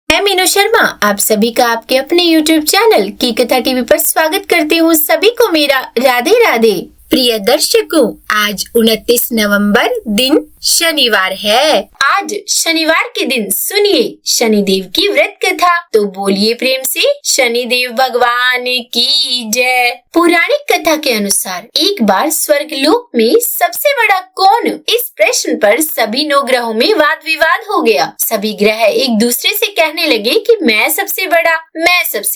मैं मीनू शर्मा आप सभी का आपके अपने YouTube चैनल की कथा टीवी पर स्वागत करती हूँ। सभी को मेरा राधे राधे। प्रिय दर्शकों, आज 29 नवंबर दिन शनिवार है। आज शनिवार के दिन सुनिए शनिदेव की व्रत कथा। तो बोलिए प्रेम से शनिदेव भगवान की जय। पौराणिक कथा के अनुसार एक बार स्वर्गलोक में सबसे बड़ा कौन, इस प्रश्न पर सभी 9 ग्रहों में वाद विवाद हो गया। सभी ग्रह एक दूसरे से कहने लगे कि मैं सबसे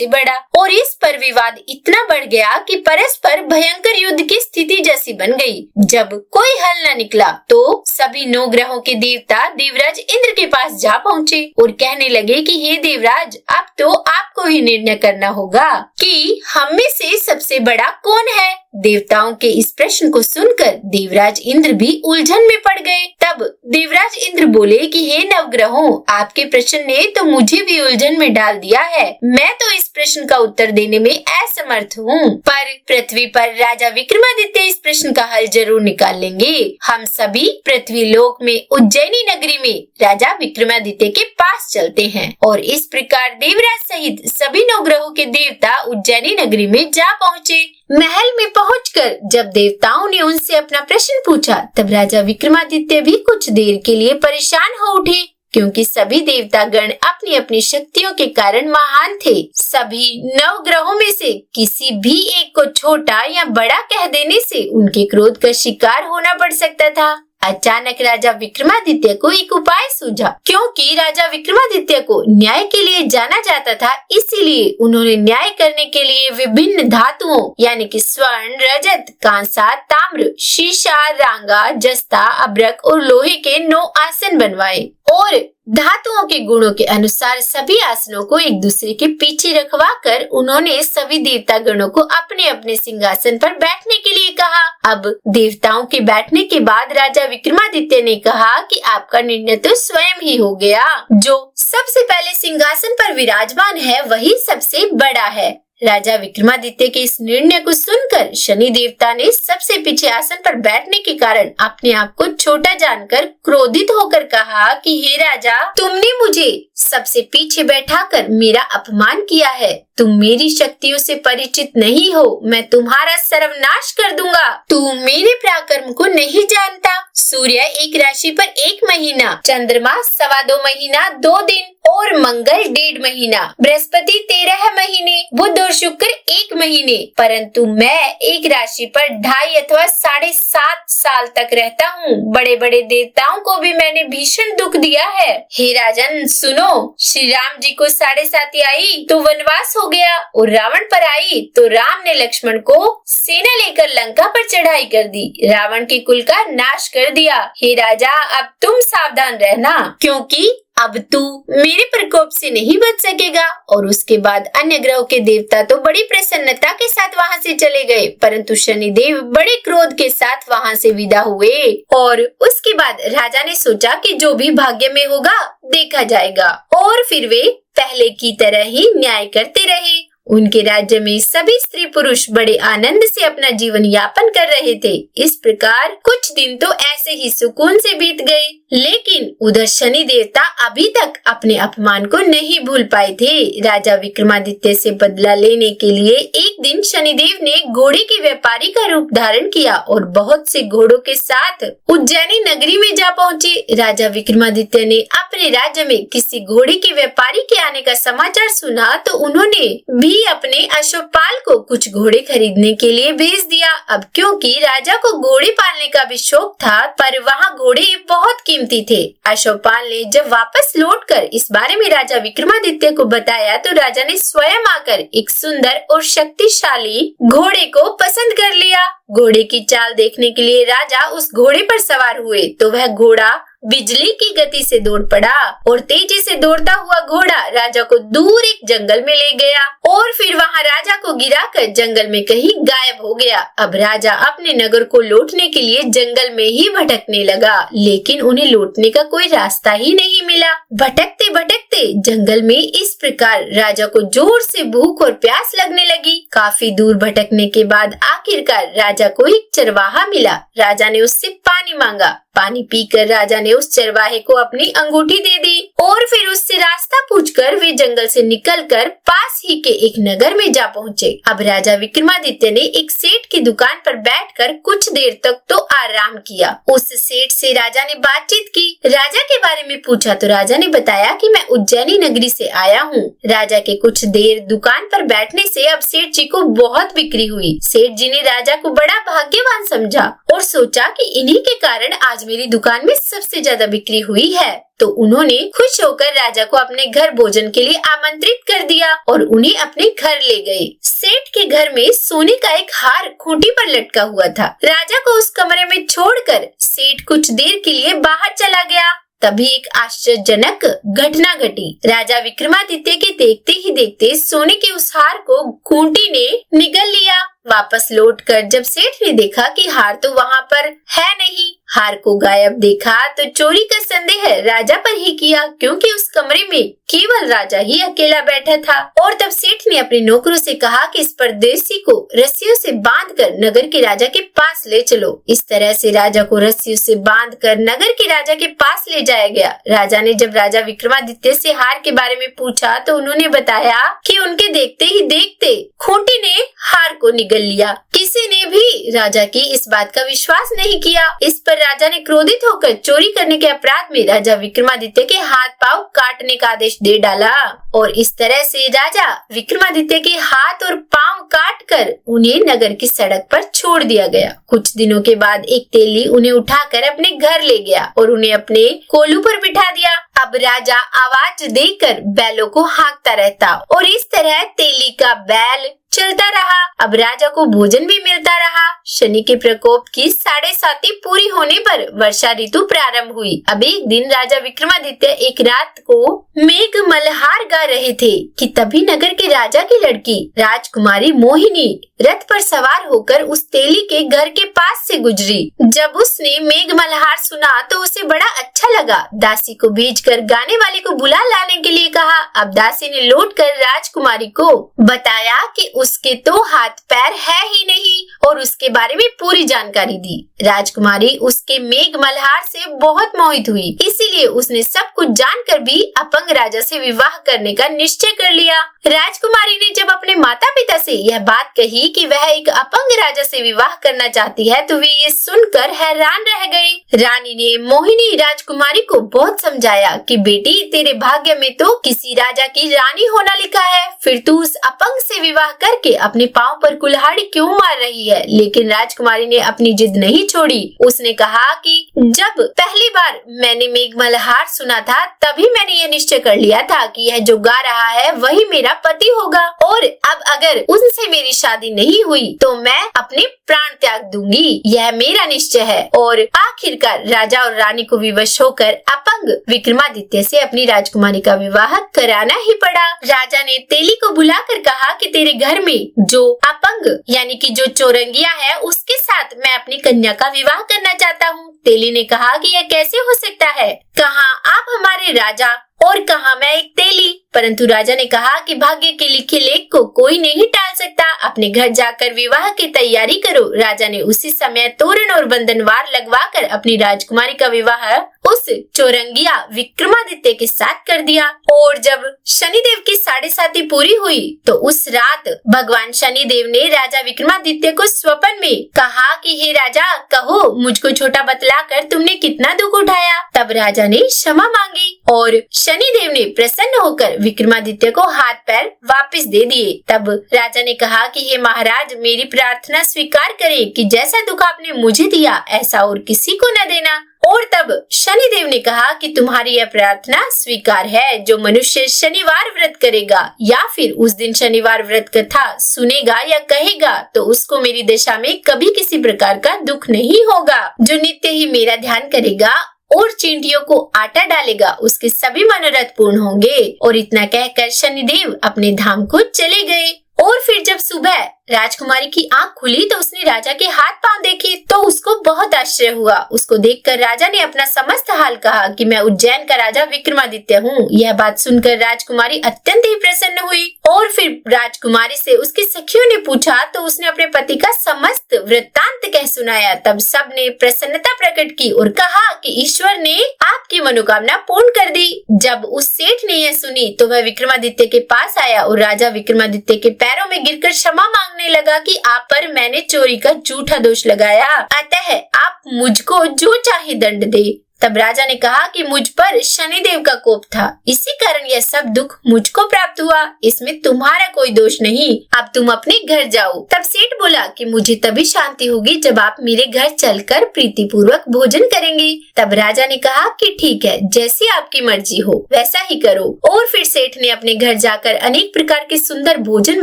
बड़ा, और इस पर विवाद इतना बढ़ गया कि परस्पर भयंकर युद्ध की स्थिति जैसी बन गई। जब कोई हल न निकला तो सभी 9 ग्रहों के देवता देवराज इंद्र के पास जा पहुँचे और कहने लगे कि हे देवराज, अब तो आपको ही निर्णय करना होगा कि हम में से सबसे बड़ा कौन है। देवताओं के इस प्रश्न को सुनकर देवराज इंद्र भी उलझन में पड़ गए। तब देवराज इंद्र बोले कि हे नवग्रहों, आपके प्रश्न ने तो मुझे भी उलझन में डाल दिया है। मैं तो इस प्रश्न का उत्तर देने में असमर्थ हूँ, पर पृथ्वी पर राजा विक्रमादित्य इस प्रश्न का हल जरूर निकाल लेंगे। हम सभी पृथ्वी लोक में उज्जैनी नगरी में राजा विक्रमादित्य के पास चलते हैं। और इस प्रकार देवराज सहित सभी 9 ग्रहों के देवता उज्जैनी नगरी में जा पहुँचे। महल में पहुंचकर जब देवताओं ने उनसे अपना प्रश्न पूछा, तब राजा विक्रमादित्य भी कुछ देर के लिए परेशान हो उठे, क्योंकि सभी देवता गण अपनी अपनी शक्तियों के कारण महान थे। सभी 9 ग्रहों में से किसी भी एक को छोटा या बड़ा कह देने से उनके क्रोध का शिकार होना पड़ सकता था। अचानक राजा विक्रमादित्य को एक उपाय सूझा। क्योंकि राजा विक्रमादित्य को न्याय के लिए जाना जाता था, इसीलिए उन्होंने न्याय करने के लिए विभिन्न धातुओं यानी कि स्वर्ण, रजत, कांसा, ताम्र, शीशा, रांगा, जस्ता, अभ्रक और लोहे के 9 आसन बनवाए और धातुओं के गुणों के अनुसार सभी आसनों को एक दूसरे के पीछे रखवा कर उन्होंने सभी देवता गणों को अपने अपने सिंहासन पर बैठने के लिए कहा। अब देवताओं के बैठने के बाद राजा विक्रमादित्य ने कहा कि आपका निर्णय तो स्वयं ही हो गया। जो सबसे पहले सिंहासन पर विराजमान है वही सबसे बड़ा है। राजा विक्रमादित्य के इस निर्णय को सुनकर शनि देवता ने सबसे पीछे आसन पर बैठने के कारण अपने आप को छोटा जानकर क्रोधित होकर कहा कि हे राजा, तुमने मुझे सबसे पीछे बैठाकर मेरा अपमान किया है। तुम मेरी शक्तियों से परिचित नहीं हो, मैं तुम्हारा सर्वनाश कर दूंगा। तू मेरे पराक्रम को नहीं जानता। सूर्य एक राशि पर 1 महीना, चंद्रमा 2.25 महीना 2 दिन और मंगल 1.5 महीना, बृहस्पति 13 महीने, बुध और शुक्र 1 महीने, परंतु मैं एक राशि पर 2.5 अथवा 7.5 साल तक रहता हूँ। बड़े बड़े देवताओं को भी मैंने भीषण दुख दिया है। हे राजन सुनो, श्री राम जी को 7.5 आई तो वनवास हो गया और रावण पर आई तो राम ने लक्ष्मण को सेना लेकर लंका पर चढ़ाई कर दी, रावण के कुल का नाश कर दिया। हे राजा, अब तुम सावधान रहना, क्योंकि अब तू मेरे प्रकोप से नहीं बच सकेगा। और उसके बाद अन्य ग्रहों के देवता तो बड़ी प्रसन्नता के साथ वहां से चले गए, परंतु शनिदेव बड़े क्रोध के साथ वहां से विदा हुए। और उसके बाद राजा ने सोचा कि जो भी भाग्य में होगा देखा जाएगा, और फिर वे पहले की तरह ही न्याय करते रहे। उनके राज्य में सभी स्त्री पुरुष बड़े आनंद से अपना जीवन यापन कर रहे थे। इस प्रकार कुछ दिन तो ऐसे ही सुकून से बीत गए, लेकिन उधर शनि देवता अभी तक अपने अपमान को नहीं भूल पाए थे। राजा विक्रमादित्य से बदला लेने के लिए एक दिन शनिदेव ने घोड़े के व्यापारी का रूप धारण किया और बहुत से घोड़ों के साथ उज्जैनी नगरी में जा पहुँचे। राजा विक्रमादित्य ने अपने राज्य में किसी घोड़े के व्यापारी के आने का समाचार सुना तो उन्होंने भी अपने अश्वपाल को कुछ घोड़े खरीदने के लिए भेज दिया। अब क्योंकि राजा को घोड़े पालने का भी शौक था, पर वहाँ घोड़े बहुत कीमती थे। अश्वपाल ने जब वापस लौटकर इस बारे में राजा विक्रमादित्य को बताया तो राजा ने स्वयं आकर एक सुंदर और शक्तिशाली घोड़े को पसंद कर लिया। घोड़े की चाल देखने के लिए राजा उस घोड़े पर सवार हुए तो वह घोड़ा बिजली की गति से दौड़ पड़ा और तेजी से दौड़ता हुआ घोड़ा राजा को दूर एक जंगल में ले गया और फिर वहां राजा को गिराकर जंगल में कहीं गायब हो गया। अब राजा अपने नगर को लौटने के लिए जंगल में ही भटकने लगा, लेकिन उन्हें लौटने का कोई रास्ता ही नहीं मिला। भटकते भटकते जंगल में इस प्रकार राजा को जोर से भूख और प्यास लगने लगी। काफी दूर भटकने के बाद आखिरकार राजा को एक चरवाहा मिला। राजा ने उससे पानी मांगा। पानी पीकर राजा ने उस चरवाहे को अपनी अंगूठी दे दी और फिर उससे रास्ता पूछकर वे जंगल से निकलकर पास ही के एक नगर में जा पहुँचे। अब राजा विक्रमादित्य ने एक सेठ की दुकान पर बैठकर कुछ देर तक तो आराम किया। उस सेठ से राजा ने बातचीत की, राजा के बारे में पूछा तो राजा ने बताया कि मैं उज्जैनी नगरी से आया हूँ। राजा के कुछ देर दुकान पर बैठने से अब सेठ जी को बहुत बिक्री हुई। सेठ जी ने राजा को बड़ा भाग्यवान समझा और सोचा कि इन्हीं के कारण आज मेरी दुकान में सबसे ज्यादा बिक्री हुई है। तो उन्होंने खुश होकर राजा को अपने घर भोजन के लिए आमंत्रित कर दिया और उन्हें अपने घर ले गए। सेठ के घर में सोने का एक हार खूंटी पर लटका हुआ था। राजा को उस कमरे में छोड़कर सेठ कुछ देर के लिए बाहर चला गया। तभी एक आश्चर्यजनक घटना घटी। राजा विक्रमादित्य के देखते ही देखते सोने के उस हार को खूंटी ने निगल लिया। वापस लौटकर जब सेठ ने देखा कि हार तो वहाँ पर है नहीं, हार को गायब देखा तो चोरी का संदेह राजा पर ही किया, क्योंकि उस कमरे में केवल राजा ही अकेला बैठा था। और तब सेठ ने अपने नौकरों से कहा कि इस परदेसी को रस्सियों से बांधकर नगर के राजा के पास ले चलो। इस तरह से राजा को रस्सियों से बांधकर नगर के राजा के पास ले जाया गया। राजा ने जब राजा विक्रमादित्य से हार के बारे में पूछा तो उन्होंने बताया कि उनके देखते ही देखते खूंटी ने हार को निगल लिया। किसी ने भी राजा की इस बात का विश्वास नहीं किया। इस पर राजा ने क्रोधित होकर चोरी करने के अपराध में राजा विक्रमादित्य के हाथ पांव काटने का आदेश दे डाला और इस तरह से राजा विक्रमादित्य के हाथ और पांव काटकर उन्हें नगर की सड़क पर छोड़ दिया गया। कुछ दिनों के बाद एक तेली उन्हें उठाकर अपने घर ले गया और उन्हें अपने कोलू पर बिठा दिया। अब राजा आवाज देकर बैलों को हाँकता रहता और इस तरह तेली का बैल चलता रहा। अब राजा को भोजन भी मिलता रहा। शनि के प्रकोप की 7.5 पूरी होने पर वर्षा ऋतु प्रारंभ हुई। अब एक दिन राजा विक्रमादित्य एक रात को मेघ मल्हार गा रहे थे कि तभी नगर के राजा की लड़की राजकुमारी मोहिनी रथ पर सवार होकर उस तेली के घर के पास से गुजरी। जब उसने मेघ मल्हार सुना तो उसे बड़ा अच्छा लगा। दासी को भेजकर गाने वाले को बुला लाने के लिए कहा। अब दासी ने लौटकर राजकुमारी को बताया कि उसके तो हाथ पैर है ही नहीं और उसके बारे में पूरी जानकारी दी। राजकुमारी उसके मेघ मल्हार से बहुत मोहित हुई, इसीलिए उसने सब कुछ जानकर भी अपंग राजा से विवाह करने का निश्चय कर लिया। राजकुमारी ने जब अपने माता पिता से यह बात कही कि वह एक अपंग राजा से विवाह करना चाहती है तो वे ये सुनकर हैरान रह गए। रानी ने मोहिनी राजकुमारी को बहुत समझाया कि बेटी तेरे भाग्य में तो किसी राजा की रानी होना लिखा है, फिर तू उस अपंग से विवाह करके अपने पांव पर कुल्हाड़ी क्यों मार रही है। लेकिन राजकुमारी ने अपनी जिद नहीं छोड़ी। उसने कहा कि जब पहली बार मैंने मेघ मल्हार सुना था तभी मैंने यह निश्चय कर लिया था कि यह जो गा रहा है वही मेरा पति होगा और अब अगर उनसे मेरी शादी नहीं हुई तो मैं अपने प्राण त्याग दूंगी। यह मेरा निश्चय है। और आखिरकार राजा और रानी को विवश होकर अपंग विक्रमादित्य से अपनी राजकुमारी का विवाह कराना ही पड़ा। राजा ने तेली को बुलाकर कहा कि तेरे घर में जो अपंग यानी कि जो चोरंगिया है उसके साथ मैं अपनी कन्या का विवाह करना चाहता हूँ। तेली ने कहा कि यह कैसे हो सकता है, कहाँ आप हमारे राजा और कहाँ मैं एक तेली। परंतु राजा ने कहा कि भाग्य के लिखे लेख को कोई नहीं टाल सकता, अपने घर जाकर विवाह की तैयारी करो। राजा ने उसी समय तोरण और बंधनवार लगवाकर अपनी राजकुमारी का विवाह उस चोरंगिया विक्रमादित्य के साथ कर दिया। और जब शनिदेव की 7.5 पूरी हुई तो उस रात भगवान शनिदेव ने राजा विक्रमादित्य को स्वप्न में कहा कि हे राजा, कहो मुझको छोटा बतलाकर तुमने कितना दुख उठाया। तब राजा ने क्षमा मांगी और शनिदेव ने प्रसन्न होकर विक्रमादित्य को हाथ पैर वापस दे दिए। तब राजा ने कहा कि हे महाराज, मेरी प्रार्थना स्वीकार करें कि जैसा दुख आपने मुझे दिया ऐसा और किसी को न देना। और तब शनिदेव ने कहा कि तुम्हारी यह प्रार्थना स्वीकार है। जो मनुष्य शनिवार व्रत करेगा या फिर उस दिन शनिवार व्रत कथा सुनेगा या कहेगा तो उसको मेरी दशा में कभी किसी प्रकार का दुख नहीं होगा। जो नित्य ही मेरा ध्यान करेगा और चींटियों को आटा डालेगा उसके सभी मनोरथ पूर्ण होंगे। और इतना कहकर शनिदेव अपने धाम को चले गए। और फिर जब सुबह राजकुमारी की आंख खुली तो उसने राजा के हाथ पांव देखे तो उसको बहुत आश्चर्य हुआ। उसको देखकर राजा ने अपना समस्त हाल कहा कि मैं उज्जैन का राजा विक्रमादित्य हूँ। यह बात सुनकर राजकुमारी अत्यंत ही प्रसन्न हुई और फिर राजकुमारी से उसकी सखियों ने पूछा तो उसने अपने पति का समस्त वृत्तांत कह सुनाया। तब सब ने प्रसन्नता प्रकट की और कहा कि ईश्वर ने आपकी मनोकामना पूर्ण कर दी। जब उस सेठ ने यह सुनी तो वह विक्रमादित्य के पास आया और राजा विक्रमादित्य के पैरों में गिरकर क्षमा मांगने लगा कि आप पर मैंने चोरी का झूठा दोष लगाया, अतः आप मुझको जो चाहे दंड दे। तब राजा ने कहा कि मुझ पर शनिदेव का कोप था, इसी कारण यह सब दुख मुझको प्राप्त हुआ, इसमें तुम्हारा कोई दोष नहीं। अब तुम अपने घर जाओ। तब सेठ बोला कि मुझे तभी शांति होगी जब आप मेरे घर चलकर प्रीति पूर्वक भोजन करेंगे। तब राजा ने कहा कि ठीक है, जैसी आपकी मर्जी हो वैसा ही करो। और फिर सेठ ने अपने घर जाकर अनेक प्रकार के सुंदर भोजन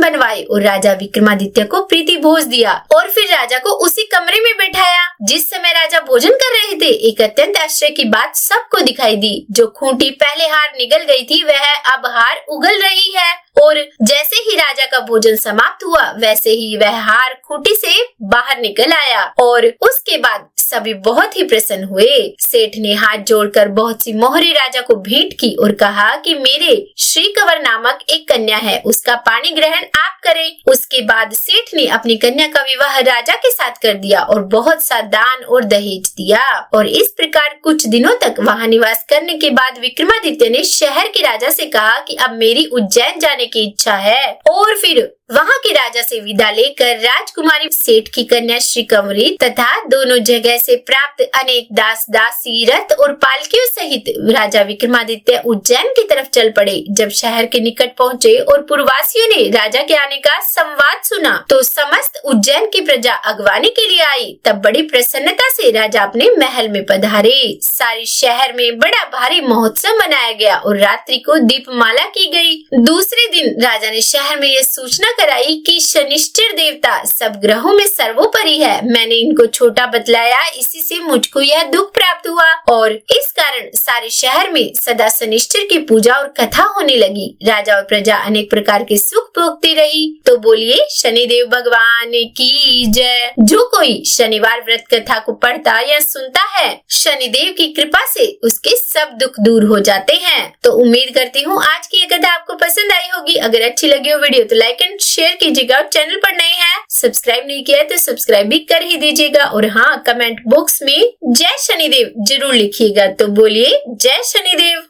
बनवाए और राजा विक्रमादित्य को प्रीति भोज दिया और फिर राजा को उसी कमरे में बैठाया। जिस समय राजा भोजन कर रहे थे, एक अत्यंत आश्चर्य की बात सबको दिखाई दी। जो खूंटी पहले हार निगल गई थी वह अब हार उगल रही है और जैसे ही राजा का भोजन समाप्त हुआ वैसे ही वह हार खूंटी से बाहर निकल आया और उसके बाद सभी बहुत ही प्रसन्न हुए। सेठ ने हाथ जोड़कर बहुत सी मोहरे राजा को भेंट की और कहा कि मेरे श्री कंवर नामक एक कन्या है, उसका पाणी ग्रहण आप करें। उसके बाद सेठ ने अपनी कन्या का विवाह राजा के साथ कर दिया और बहुत सा दान और दहेज दिया। और इस प्रकार कुछ दिनों तक वहाँ निवास करने के बाद विक्रमादित्य ने शहर के राजा से कहा कि अब मेरी उज्जैन जाने की इच्छा है। और फिर वहाँ के राजा से विदा लेकर राजकुमारी, सेठ की कन्या श्री कंवरी तथा दोनों जगह से प्राप्त अनेक दास दासी, रथ और पालकियों सहित राजा विक्रमादित्य उज्जैन की तरफ चल पड़े। जब शहर के निकट पहुँचे और पुरवासियों ने राजा के आने का संवाद सुना तो समस्त उज्जैन की प्रजा अगवानी के लिए आई। तब बड़ी प्रसन्नता से राजा अपने महल में पधारे। सारे शहर में बड़ा भारी महोत्सव मनाया गया और रात्रि को दीपमाला की गई। दूसरे दिन राजा ने शहर में यह सूचना कराई कि शनिश्चर देवता सब ग्रहों में सर्वोपरि है। मैंने इनको छोटा बतलाया, इसी से मुझको यह दुख प्राप्त हुआ और इस कारण सारे शहर में सदा शनिश्चर की पूजा और कथा होने लगी। राजा और प्रजा अनेक प्रकार के सुख भोगती रही। तो बोलिए शनिदेव भगवान की जय। जो कोई शनिवार व्रत कथा को पढ़ता या सुनता है, शनिदेव की कृपा से उसके सब दुख दूर हो जाते हैं। तो उम्मीद करती हूँ आज की ये कथा आपको पसंद आई होगी। अगर अच्छी लगी हो वीडियो तो लाइक एंड शेयर कीजिएगा और चैनल पर नए हैं, सब्सक्राइब नहीं किया है तो सब्सक्राइब भी कर ही दीजिएगा। और हाँ, कमेंट बॉक्स में जय शनिदेव जरूर लिखिएगा। तो बोलिए जय शनिदेव।